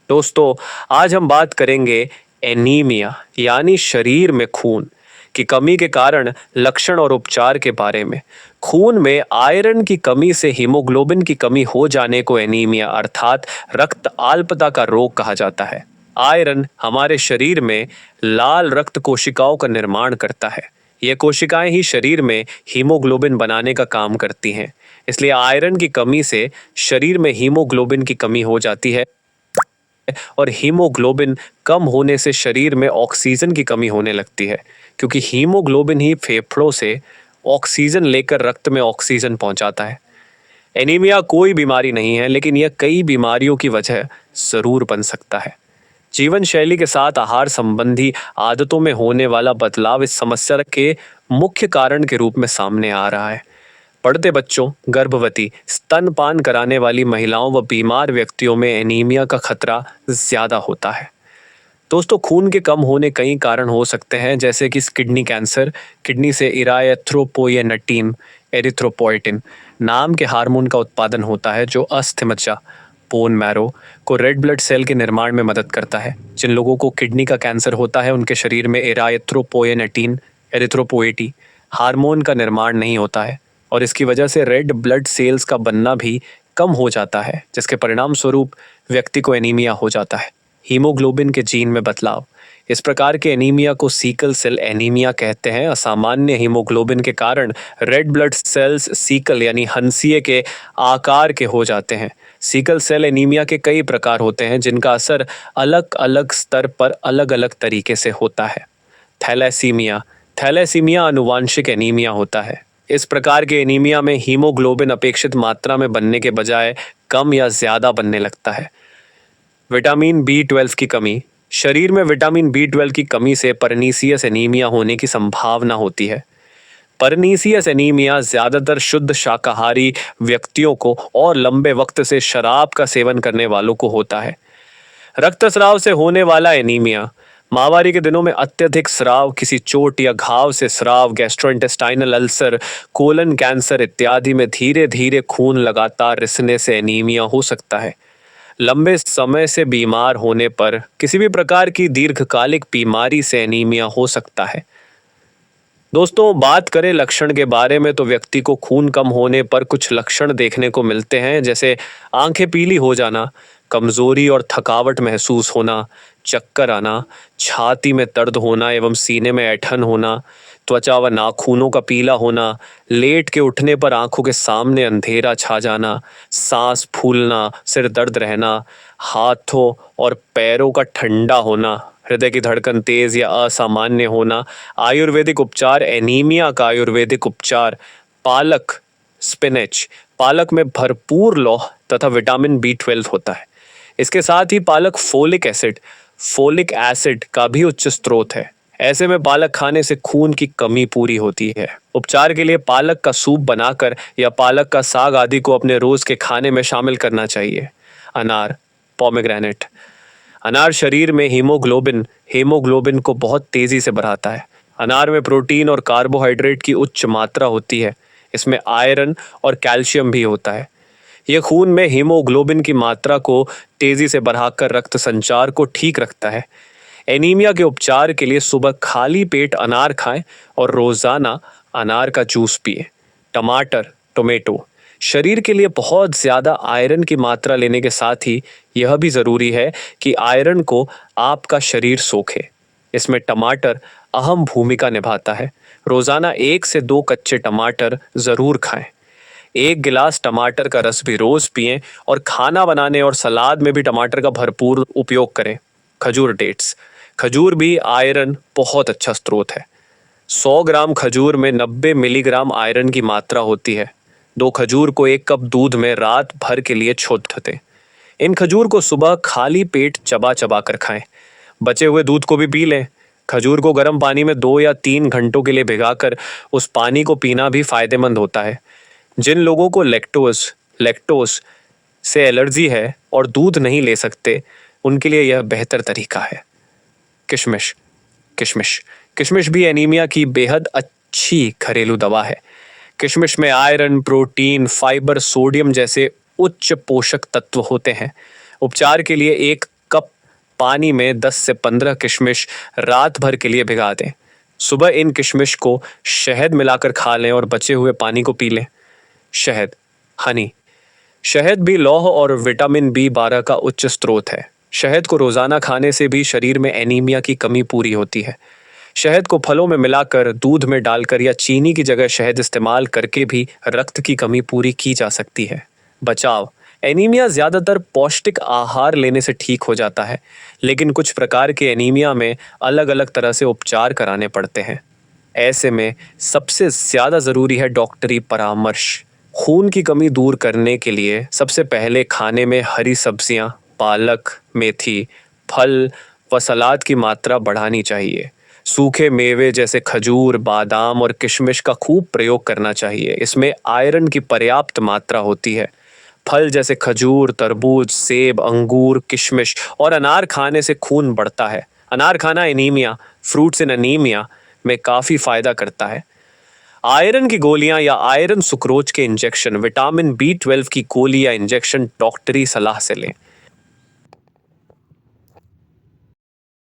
दोस्तों, आज हम बात करेंगे एनीमिया यानी शरीर में खून की कमी के कारण लक्षण और उपचार के बारे में। खून में आयरन की कमी से हीमोग्लोबिन की कमी हो जाने को एनीमिया अर्थात रक्त अल्पता का रोग कहा जाता है। आयरन हमारे शरीर में लाल रक्त कोशिकाओं का निर्माण करता है। ये कोशिकाएं ही शरीर में हीमोग्लोबिन बनाने का काम करती हैं। इसलिए आयरन की कमी से शरीर में हीमोग्लोबिन की कमी हो जाती है और हीमोग्लोबिन कम होने से शरीर में ऑक्सीजन की कमी होने लगती है, क्योंकि हीमोग्लोबिन ही फेफड़ों से ऑक्सीजन लेकर रक्त में ऑक्सीजन पहुंचाता है। एनीमिया कोई बीमारी नहीं है, लेकिन यह कई बीमारियों की वजह जरूर बन सकता है। जीवन शैली के साथ आहार संबंधी आदतों में होने वाला बदलाव इस समस्या के मुख्य कारण के रूप में सामने आ रहा है। पढ़ते बच्चों, गर्भवती, स्तनपान कराने वाली महिलाओं व बीमार व्यक्तियों में एनीमिया का खतरा ज्यादा होता है। दोस्तों, खून के कम होने कई कारण हो सकते हैं, जैसे कि किडनी कैंसर। किडनी से इराथ्रोपोएटिन एरिथ्रोपोएटिन नाम के हार्मोन का उत्पादन होता है, जो अस्थि मज्जा बोन मैरो को रेड ब्लड सेल के निर्माण में मदद करता है। जिन लोगों को किडनी का कैंसर होता है, उनके शरीर में इराथ्रोपोएटिन एरिथ्रोपोएटिन हार्मोन का निर्माण नहीं होता है और इसकी वजह से रेड ब्लड सेल्स का बनना भी कम हो जाता है, जिसके परिणाम स्वरूप व्यक्ति को एनीमिया हो जाता है। हीमोग्लोबिन के जीन में बदलाव, इस प्रकार के एनीमिया को सीकल सेल एनीमिया कहते हैं। असामान्य हीमोग्लोबिन के कारण रेड ब्लड सेल्स सीकल यानी हंसिए के आकार के हो जाते हैं। सीकल सेल एनीमिया के कई प्रकार होते हैं, जिनका असर अलग अलग स्तर पर अलग अलग तरीके से होता है। थैलेसीमिया, थैलेसीमिया अनुवांशिक एनीमिया होता है। इस प्रकार के एनीमिया में हीमोग्लोबिन अपेक्षित मात्रा में बनने के बजाय कम या ज्यादा बनने लगता है। विटामिन B12 की कमी, शरीर में विटामिन B12 की कमी से परनीसियस एनीमिया होने की संभावना होती है। परनीसियस एनीमिया ज्यादातर शुद्ध शाकाहारी व्यक्तियों को और लंबे वक्त से शराब का सेवन करने वालों को होता है। रक्तस्राव से होने वाला एनीमिया, माहवारी के दिनों में अत्यधिक स्राव, किसी चोट या घाव से स्राव, गैस्ट्रोइंटेस्टाइनल अल्सर, कोलन कैंसर इत्यादि में धीरे धीरे खून लगातार रिसने से एनीमिया हो सकता है। लंबे समय से बीमार होने पर किसी भी प्रकार की दीर्घकालिक बीमारी से एनीमिया हो सकता है। दोस्तों, बात करें लक्षण के बारे में, तो व्यक्ति को खून कम होने पर कुछ लक्षण देखने को मिलते हैं, जैसे आंखें पीली हो जाना, कमजोरी और थकावट महसूस होना, चक्कर आना, छाती में दर्द होना एवं सीने में ऐंठन होना, त्वचा व नाखूनों का पीला होना, लेट के उठने पर आंखों के सामने अंधेरा छा जाना, सांस फूलना, सिर दर्द रहना, हाथों और पैरों का ठंडा होना, हृदय की धड़कन तेज या असामान्य होना। आयुर्वेदिक उपचार, एनीमिया का आयुर्वेदिक उपचार, पालक स्पिनच, पालक में भरपूर लौह तथा विटामिन B12 होता है। इसके साथ ही पालक फोलिक एसिड का भी उच्च स्रोत है। ऐसे में पालक खाने से खून की कमी पूरी होती है। उपचार के लिए पालक का सूप बनाकर या पालक का साग आदि को अपने रोज के खाने में शामिल करना चाहिए। अनार, पोमेग्रेनेट, अनार शरीर में हीमोग्लोबिन को बहुत तेजी से बढ़ाता है। अनार में प्रोटीन और कार्बोहाइड्रेट की उच्च मात्रा होती है। इसमें आयरन और कैल्शियम भी होता है। यह खून में हीमोग्लोबिन की मात्रा को तेजी से बढ़ाकर रक्त संचार को ठीक रखता है। एनीमिया के उपचार के लिए सुबह खाली पेट अनार खाएं और रोजाना अनार का जूस पिएं। टोमेटो शरीर के लिए बहुत ज्यादा आयरन की मात्रा लेने के साथ ही यह भी जरूरी है कि आयरन को आपका शरीर सोखे। इसमें टमाटर अहम भूमिका निभाता है। रोजाना 1 से 2 कच्चे टमाटर जरूर खाएं। 1 गिलास टमाटर का रस भी रोज पिएं और खाना बनाने और सलाद में भी टमाटर का भरपूर उपयोग करें। खजूर भी आयरन बहुत अच्छा स्रोत है। 100 ग्राम खजूर में 90 मिलीग्राम आयरन की मात्रा होती है। 2 खजूर को 1 कप दूध में रात भर के लिए छोड़ दें। इन खजूर को सुबह खाली पेट चबा चबा कर खाएं। बचे हुए दूध को भी पी लें। खजूर को गर्म पानी में 2 या 3 घंटों के लिए भिगाकर उस पानी को पीना भी फायदेमंद होता है। जिन लोगों को लैक्टोज से एलर्जी है और दूध नहीं ले सकते, उनके लिए यह बेहतर तरीका है। किशमिश भी एनीमिया की बेहद अच्छी घरेलू दवा है। किशमिश में आयरन, प्रोटीन, फाइबर, सोडियम जैसे उच्च पोषक तत्व होते हैं। उपचार के लिए 1 कप पानी में 10 से 15 किशमिश रात भर के लिए भिगा दें। सुबह इन किशमिश को शहद मिलाकर खा लें और बचे हुए पानी को पी लें। शहद, हनी। शहद भी लौह और विटामिन B12 का उच्च स्रोत है। शहद को रोजाना खाने से भी शरीर में एनीमिया की कमी पूरी होती है। शहद को फलों में मिलाकर, दूध में डालकर या चीनी की जगह शहद इस्तेमाल करके भी रक्त की कमी पूरी की जा सकती है। बचाव। एनीमिया ज्यादातर पौष्टिक आहार लेने से ठीक हो जाता है, लेकिन कुछ प्रकार के एनीमिया में अलग अलग तरह से उपचार कराने पड़ते हैं। ऐसे में सबसे ज्यादा जरूरी है डॉक्टरी परामर्श। खून की कमी दूर करने के लिए सबसे पहले खाने में हरी सब्जियां, पालक, मेथी, फल व सलाद की मात्रा बढ़ानी चाहिए। सूखे मेवे जैसे खजूर, बादाम और किशमिश का खूब प्रयोग करना चाहिए। इसमें आयरन की पर्याप्त मात्रा होती है। फल जैसे खजूर, तरबूज, सेब, अंगूर, किशमिश और अनार खाने से खून बढ़ता है। अनार खाना एनीमिया, फ्रूट्स इन एनीमिया में काफ़ी फायदा करता है। आयरन की गोलियां या आयरन सुक्रोज के इंजेक्शन, विटामिन B12 की गोली या इंजेक्शन डॉक्टरी सलाह से लें।